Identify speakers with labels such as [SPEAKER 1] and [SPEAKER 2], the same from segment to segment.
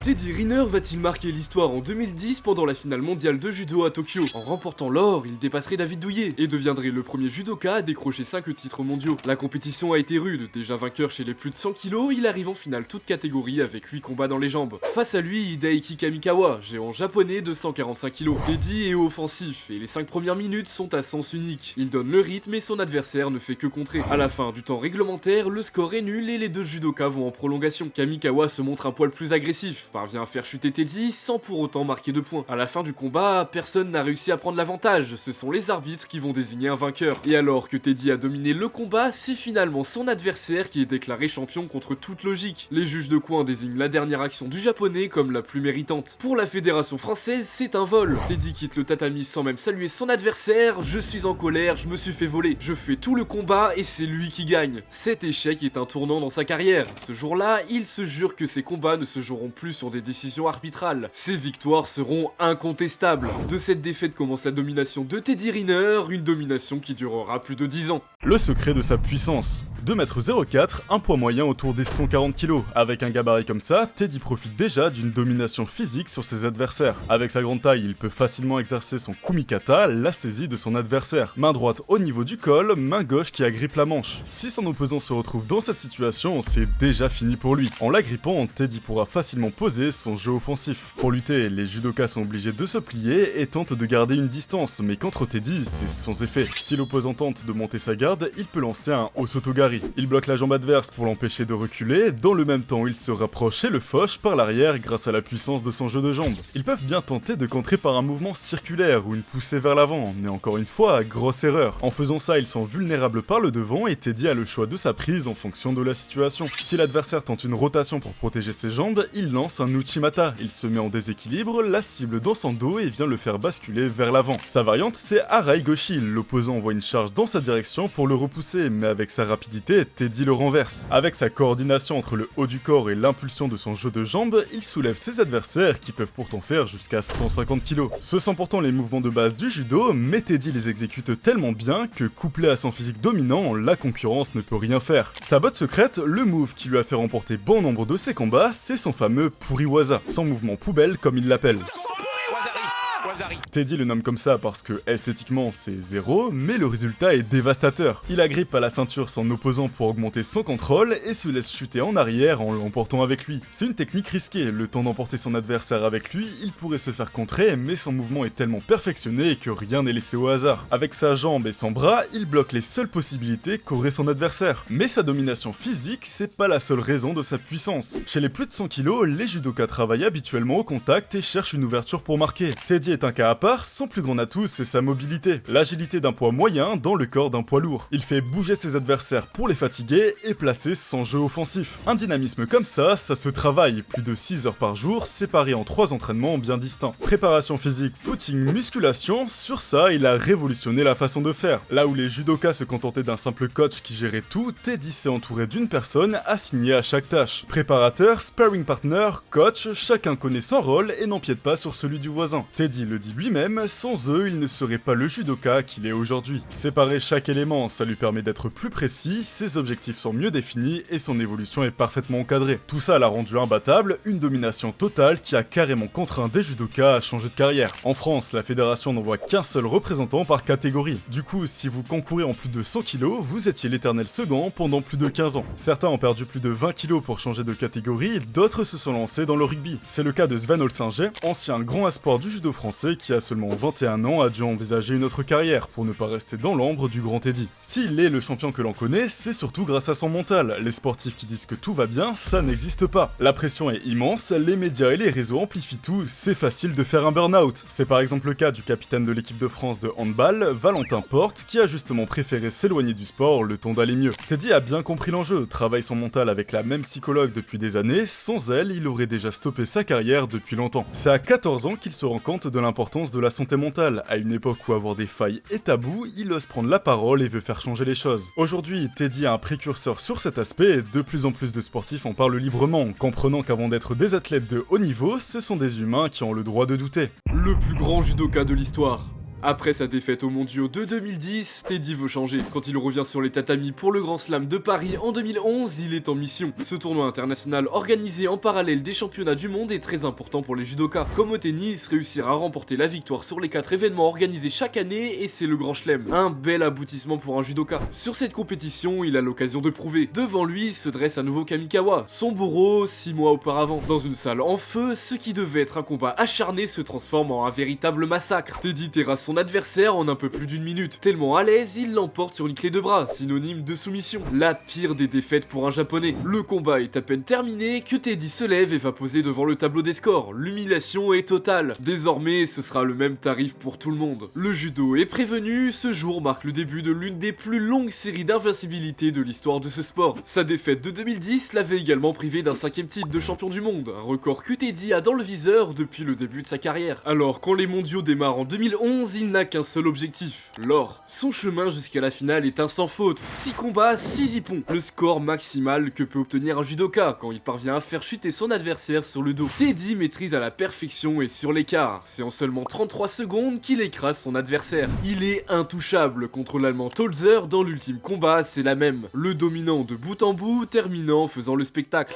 [SPEAKER 1] Teddy Riner va-t-il marquer l'histoire en 2010 pendant la finale mondiale de judo à Tokyo? En remportant l'or, il dépasserait David Douillet et deviendrait le premier judoka à décrocher 5 titres mondiaux. La compétition a été rude, déjà vainqueur chez les plus de 100 kg, il arrive en finale toute catégorie avec 8 combats dans les jambes. Face à lui, Hideaki Kamikawa, géant japonais de 145 kg. Teddy est offensif et les 5 premières minutes sont à sens unique. Il donne le rythme et son adversaire ne fait que contrer. À la fin du temps réglementaire, le score est nul et les deux judokas vont en prolongation. Kamikawa se montre un poil plus agressif, parvient à faire chuter Teddy sans pour autant marquer de points. À la fin du combat, personne n'a réussi à prendre l'avantage, ce sont les arbitres qui vont désigner un vainqueur. Et alors que Teddy a dominé le combat, c'est finalement son adversaire qui est déclaré champion contre toute logique. Les juges de coin désignent la dernière action du japonais comme la plus méritante. Pour la fédération française, c'est un vol. Teddy quitte le tatami sans même saluer son adversaire. Je suis en colère, je me suis fait voler. Je fais tout le combat et c'est lui qui gagne. Cet échec est un tournant dans sa carrière. Ce jour-là, il se jure que ses combats ne se joueront plus sur des décisions arbitrales. Ses victoires seront incontestables. De cette défaite commence la domination de Teddy Riner, une domination qui durera plus de 10 ans.
[SPEAKER 2] Le secret de sa puissance. 2,04 m, un poids moyen autour des 140 kg. Avec un gabarit comme ça, Teddy profite déjà d'une domination physique sur ses adversaires. Avec sa grande taille, il peut facilement exercer son kumikata, la saisie de son adversaire. Main droite au niveau du col, main gauche qui agrippe la manche. Si son opposant se retrouve dans cette situation, c'est déjà fini pour lui. En l'agrippant, Teddy pourra facilement poser son jeu offensif. Pour lutter, les judokas sont obligés de se plier et tentent de garder une distance, mais contre Teddy, c'est sans effet. Si l'opposant tente de monter sa garde, il peut lancer un osotogari. Il bloque la jambe adverse pour l'empêcher de reculer, dans le même temps il se rapproche et le fauche par l'arrière grâce à la puissance de son jeu de jambes. Ils peuvent bien tenter de contrer par un mouvement circulaire ou une poussée vers l'avant, mais encore une fois, grosse erreur. En faisant ça, ils sont vulnérables par le devant et Teddy a le choix de sa prise en fonction de la situation. Si l'adversaire tente une rotation pour protéger ses jambes, il lance un uchimata. Il se met en déséquilibre, la cible dans son dos et vient le faire basculer vers l'avant. Sa variante, c'est Arai Goshi. L'opposant envoie une charge dans sa direction pour le repousser, mais avec sa rapidité, Teddy le renverse. Avec sa coordination entre le haut du corps et l'impulsion de son jeu de jambes, il soulève ses adversaires qui peuvent pourtant faire jusqu'à 150 kg. Ce sont pourtant les mouvements de base du judo, mais Teddy les exécute tellement bien que couplé à son physique dominant, la concurrence ne peut rien faire. Sa botte secrète, le move qui lui a fait remporter bon nombre de ses combats, c'est son fameux Puriwaza, son mouvement poubelle comme il l'appelle. Teddy le nomme comme ça parce que esthétiquement c'est 0, mais le résultat est dévastateur. Il agrippe à la ceinture son opposant pour augmenter son contrôle et se laisse chuter en arrière en l'emportant avec lui. C'est une technique risquée, le temps d'emporter son adversaire avec lui, il pourrait se faire contrer, mais son mouvement est tellement perfectionné que rien n'est laissé au hasard. Avec sa jambe et son bras, il bloque les seules possibilités qu'aurait son adversaire. Mais sa domination physique, c'est pas la seule raison de sa puissance. Chez les plus de 100 kg, les judokas travaillent habituellement au contact et cherchent une ouverture pour marquer. Teddy est un cas à part, son plus grand atout c'est sa mobilité, l'agilité d'un poids moyen dans le corps d'un poids lourd. Il fait bouger ses adversaires pour les fatiguer et placer son jeu offensif. Un dynamisme comme ça se travaille, plus de 6 heures par jour, séparé en 3 entraînements bien distincts. Préparation physique, footing, musculation, sur ça il a révolutionné la façon de faire. Là où les judokas se contentaient d'un simple coach qui gérait tout, Teddy s'est entouré d'une personne assignée à chaque tâche. Préparateur, sparring partner, coach, chacun connaît son rôle et n'empiète pas sur celui du voisin. Teddy le dit lui-même, sans eux, il ne serait pas le judoka qu'il est aujourd'hui. Séparer chaque élément, ça lui permet d'être plus précis, ses objectifs sont mieux définis et son évolution est parfaitement encadrée. Tout ça l'a rendu imbattable, une domination totale qui a carrément contraint des judokas à changer de carrière. En France, la fédération n'envoie qu'un seul représentant par catégorie. Du coup, si vous concourez en plus de 100 kg, vous étiez l'éternel second pendant plus de 15 ans. Certains ont perdu plus de 20 kg pour changer de catégorie, d'autres se sont lancés dans le rugby. C'est le cas de Sven Olsinger, ancien grand espoir du judo français qui a seulement 21 ans a dû envisager une autre carrière pour ne pas rester dans l'ombre du grand Teddy. S'il est le champion que l'on connaît, c'est surtout grâce à son mental. Les sportifs qui disent que tout va bien, ça n'existe pas. La pression est immense, les médias et les réseaux amplifient tout, c'est facile de faire un burn-out. C'est par exemple le cas du capitaine de l'équipe de France de handball, Valentin Porte, qui a justement préféré s'éloigner du sport le temps d'aller mieux. Teddy a bien compris l'enjeu, travaille son mental avec la même psychologue depuis des années, sans elle, il aurait déjà stoppé sa carrière depuis longtemps. C'est à 14 ans qu'il se rend compte de l'importance de la santé mentale. À une époque où avoir des failles est tabou, il ose prendre la parole et veut faire changer les choses. Aujourd'hui, Teddy est un précurseur sur cet aspect et de plus en plus de sportifs en parlent librement, comprenant qu'avant d'être des athlètes de haut niveau, ce sont des humains qui ont le droit de douter.
[SPEAKER 1] Le plus grand judoka de l'histoire. Après sa défaite aux mondiaux de 2010, Teddy veut changer. Quand il revient sur les tatamis pour le Grand Slam de Paris en 2011, il est en mission. Ce tournoi international organisé en parallèle des championnats du monde est très important pour les judokas. Comme au tennis, réussir à remporter la victoire sur les 4 événements organisés chaque année, et c'est le Grand Chelem. Un bel aboutissement pour un judoka. Sur cette compétition, il a l'occasion de prouver. Devant lui se dresse un nouveau Kamikawa, son bourreau 6 mois auparavant. Dans une salle en feu, ce qui devait être un combat acharné se transforme en un véritable massacre. Teddy terrasse son adversaire en un peu plus d'une minute. Tellement à l'aise, il l'emporte sur une clé de bras, synonyme de soumission. La pire des défaites pour un japonais. Le combat est à peine terminé que Teddy se lève et va poser devant le tableau des scores. L'humiliation est totale. Désormais, ce sera le même tarif pour tout le monde. Le judo est prévenu, ce jour marque le début de l'une des plus longues séries d'invincibilité de l'histoire de ce sport. Sa défaite de 2010 l'avait également privé d'un 5e titre de champion du monde, un record que Teddy a dans le viseur depuis le début de sa carrière. Alors, quand les mondiaux démarrent en 2011, il n'a qu'un seul objectif, l'or. Son chemin jusqu'à la finale est un sans faute. 6 combats, 6 hippons. Le score maximal que peut obtenir un judoka quand il parvient à faire chuter son adversaire sur le dos. Teddy maîtrise à la perfection et sur l'écart. C'est en seulement 33 secondes qu'il écrase son adversaire. Il est intouchable contre l'allemand Tolzer. Dans l'ultime combat, c'est la même. Le dominant de bout en bout, terminant en faisant le spectacle.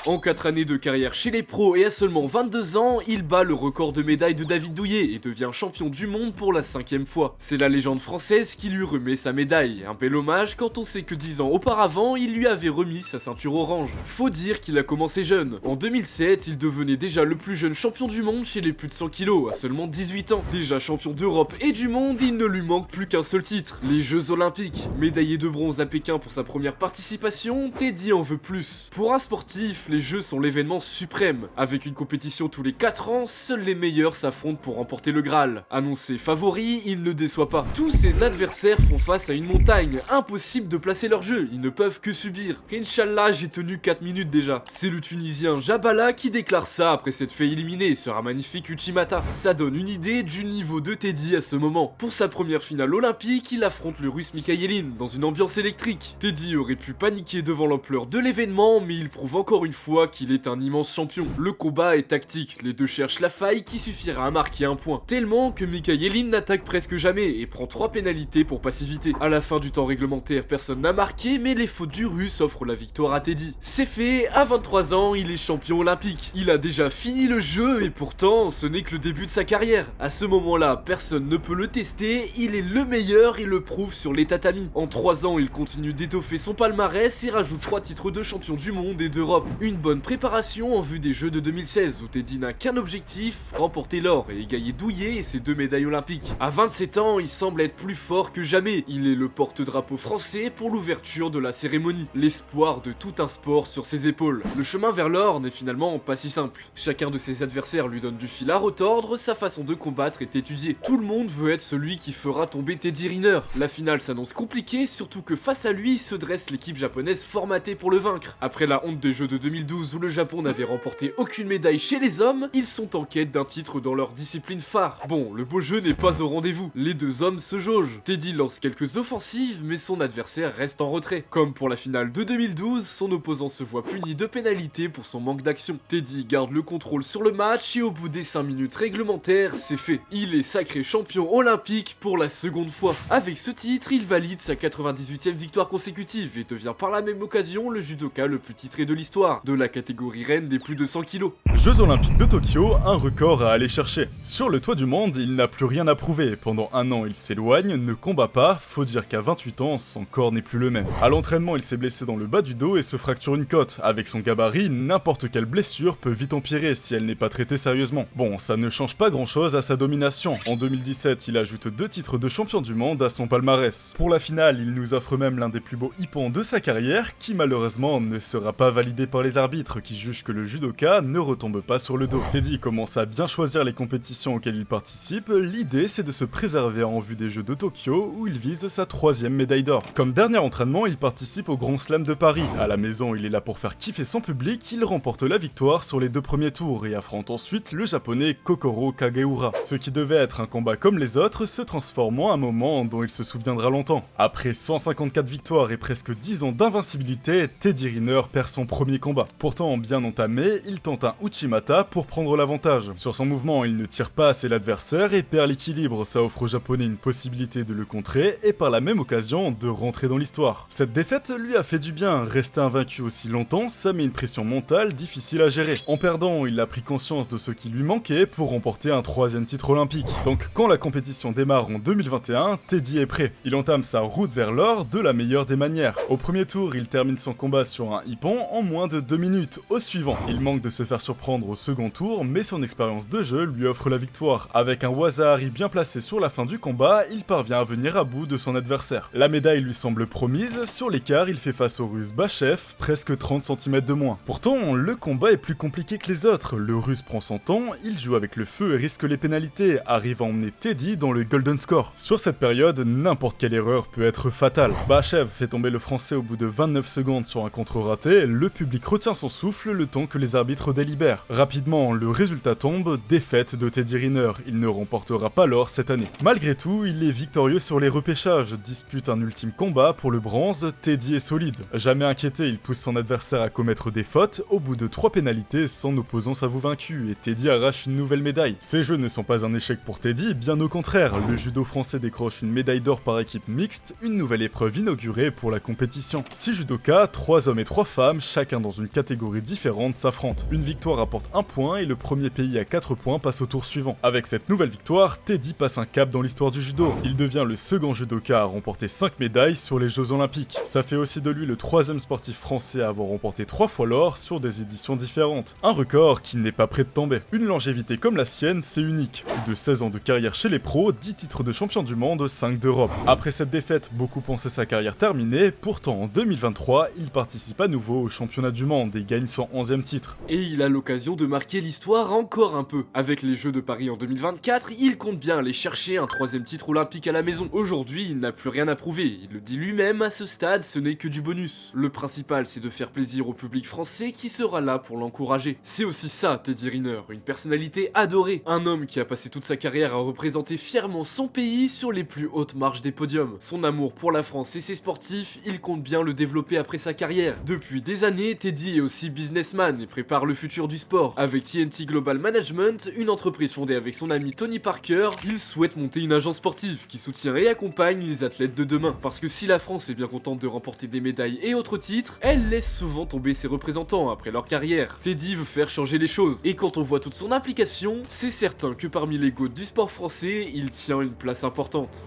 [SPEAKER 1] En 4 années de carrière chez les pros et à seulement 22 ans, il bat le record de médailles de David Douillet et devient champion du monde pour la 5e fois. C'est la légende française qui lui remet sa médaille. Un bel hommage quand on sait que 10 ans auparavant, il lui avait remis sa ceinture orange. Faut dire qu'il a commencé jeune. En 2007, il devenait déjà le plus jeune champion du monde chez les plus de 100 kilos, à seulement 18 ans. Déjà champion d'Europe et du monde, il ne lui manque plus qu'un seul titre, les Jeux Olympiques. Médaillé de bronze à Pékin pour sa première participation, Teddy en veut plus. Pour un sportif, les Jeux sont l'événement suprême. Avec une compétition tous les 4 ans, seuls les meilleurs s'affrontent pour remporter le Graal. Annoncé favori, il ne déçoit pas. Tous ses adversaires font face à une montagne. Impossible de placer leur jeu, ils ne peuvent que subir. Inch'Allah, j'ai tenu 4 minutes déjà. C'est le Tunisien Jabala qui déclare ça après s'être fait éliminer sur un magnifique Uchimata. Ça donne une idée du niveau de Teddy à ce moment. Pour sa première finale olympique, il affronte le russe Mikhaïlin dans une ambiance électrique. Teddy aurait pu paniquer devant l'ampleur de l'événement, mais il prouve encore une fois qu'il est un immense champion. Le combat est tactique, les deux cherchent la faille qui suffira à marquer un point. Tellement que Mikhaïlin n'attaque presque jamais et prend 3 pénalités pour passivité. À la fin du temps réglementaire, personne n'a marqué, mais les fautes du russe offrent la victoire à Teddy. C'est fait, à 23 ans, il est champion olympique. Il a déjà fini le jeu et pourtant, ce n'est que le début de sa carrière. À ce moment-là, personne ne peut le tester, il est le meilleur et le prouve sur les tatamis. En 3 ans, il continue d'étoffer son palmarès et rajoute 3 titres de champion du monde et d'Europe. Une bonne préparation en vue des Jeux de 2016 où Teddy n'a qu'un objectif, remporter l'or et égayer Douillet et ses 2 médailles olympiques. À 27 ans, il semble être plus fort que jamais. Il est le porte-drapeau français pour l'ouverture de la cérémonie. L'espoir de tout un sport sur ses épaules. Le chemin vers l'or n'est finalement pas si simple. Chacun de ses adversaires lui donne du fil à retordre, sa façon de combattre est étudiée. Tout le monde veut être celui qui fera tomber Teddy Riner. La finale s'annonce compliquée, surtout que face à lui se dresse l'équipe japonaise formatée pour le vaincre. Après la honte des Jeux de 2012 où le Japon n'avait remporté aucune médaille chez les hommes, ils sont en quête d'un titre dans leur discipline phare. Bon, le beau jeu n'est pas au rendez-vous, les deux hommes se jaugent. Teddy lance quelques offensives, mais son adversaire reste en retrait. Comme pour la finale de 2012, son opposant se voit puni de pénalité pour son manque d'action. Teddy garde le contrôle sur le match et au bout des 5 minutes réglementaires, c'est fait. Il est sacré champion olympique pour la seconde fois. Avec ce titre, il valide sa 98e victoire consécutive et devient par la même occasion le judoka le plus titré de l'histoire, de la catégorie reine des plus de 100 kilos.
[SPEAKER 2] Jeux Olympiques de Tokyo, un record à aller chercher. Sur le toit du monde, il n'a plus rien à prouver. Pendant un an, il s'éloigne, ne combat pas, faut dire qu'à 28 ans, son corps n'est plus le même. À l'entraînement, il s'est blessé dans le bas du dos et se fracture une côte. Avec son gabarit, n'importe quelle blessure peut vite empirer si elle n'est pas traitée sérieusement. Bon, ça ne change pas grand chose à sa domination. En 2017, il ajoute 2 titres de champion du monde à son palmarès. Pour la finale, il nous offre même l'un des plus beaux hippons de sa carrière, qui malheureusement ne sera pas validé par les arbitres qui jugent que le judoka ne retombe pas sur le dos. Teddy commence à bien choisir les compétitions auxquelles il participe, l'idée c'est de se préserver en vue des Jeux de Tokyo où il vise sa 3e médaille d'or. Comme dernier entraînement, il participe au Grand Slam de Paris. À la maison, il est là pour faire kiffer son public, il remporte la victoire sur les 2 premiers tours et affronte ensuite le japonais Kokoro Kageura. Ce qui devait être un combat comme les autres se transforme en un moment dont il se souviendra longtemps. Après 154 victoires et presque 10 ans d'invincibilité, Teddy Riner perd son premier combat. Pourtant, bien entamé, il tente un Uchimata pour prendre l'avantage. Sur son mouvement, il ne tire pas assez l'adversaire et perd l'équilibre, ça offre aux japonais une possibilité de le contrer et par la même occasion de rentrer dans l'histoire. Cette défaite lui a fait du bien, rester invaincu aussi longtemps, ça met une pression mentale difficile à gérer. En perdant, il a pris conscience de ce qui lui manquait pour remporter un 3e titre olympique. Donc quand la compétition démarre en 2021, Teddy est prêt. Il entame sa route vers l'or de la meilleure des manières. Au premier tour, il termine son combat sur un hippon en moins de 2 minutes. Au suivant, il manque de se faire surprendre au second tour, mais son expérience de jeu lui offre la victoire. Avec un Waza-Hari bien placé sur la fin du combat, il parvient à venir à bout de son adversaire. La médaille lui semble promise, sur l'écart il fait face au russe Bachev, presque 30 cm de moins. Pourtant, le combat est plus compliqué que les autres, le russe prend son temps, il joue avec le feu et risque les pénalités, arrive à emmener Teddy dans le golden score. Sur cette période, n'importe quelle erreur peut être fatale. Bachev fait tomber le français au bout de 29 secondes sur un contre raté, le public retient son souffle le temps que les arbitres délibèrent. Rapidement, le résultat tombe, défaite de Teddy Riner, il ne remportera pas l'or cette année. Malgré tout, il est victorieux sur les repêchages, dispute un ultime combat pour le bronze, Teddy est solide. Jamais inquiété, il pousse son adversaire à commettre des fautes, au bout de 3 pénalités, son opposant s'avoue vaincu et Teddy arrache une nouvelle médaille. Ces jeux ne sont pas un échec pour Teddy, bien au contraire, le judo français décroche une médaille d'or par équipe mixte, une nouvelle épreuve inaugurée pour la compétition. 6 judokas, 3 hommes et 3 femmes, chacun dans une catégorie différente, s'affrontent. Une victoire apporte 1 point et le premier pays à 4 points passe au tour suivant. Avec cette nouvelle victoire, Teddy passe un cap dans l'histoire du judo. Il devient le second judoka à remporter 5 médailles sur les Jeux Olympiques. Ça fait aussi de lui le 3e sportif français à avoir remporté 3 fois l'or sur des éditions différentes. Un record qui n'est pas prêt de tomber. Une longévité comme la sienne, c'est unique. Plus de 16 ans de carrière chez les pros, 10 titres de champion du monde, 5 d'Europe. Après cette défaite, beaucoup pensaient sa carrière terminée, pourtant en 2023, il participe à nouveau au championnat du monde et gagne son 11e titre.
[SPEAKER 1] Et il a l'occasion de marquer l'histoire encore un peu. Avec les Jeux de Paris en 2024, il compte bien aller chercher un 3e titre olympique à la maison. Aujourd'hui, il n'a plus rien à prouver, il le dit lui-même, à ce stade, ce n'est que du bonus. Le principal, c'est de faire plaisir au public français qui sera là pour l'encourager. C'est aussi ça, Teddy Riner, une personnalité adorée, un homme qui a passé toute sa carrière à représenter fièrement son pays sur les plus hautes marches des podiums. Son amour pour la France et ses sportifs, il compte bien le développer après sa carrière. Depuis des années, Teddy est aussi businessman et prépare le futur du sport. Avec TNT Global Management, une entreprise fondée avec son ami Tony Parker, il souhaite monter une agence sportive qui soutient et accompagne les athlètes de demain. Parce que si la France est bien contente de remporter des médailles et autres titres, elle laisse souvent tomber ses représentants après leur carrière. Teddy veut faire changer les choses, et quand on voit toute son implication, c'est certain que parmi les GOAT du sport français, il tient une place importante.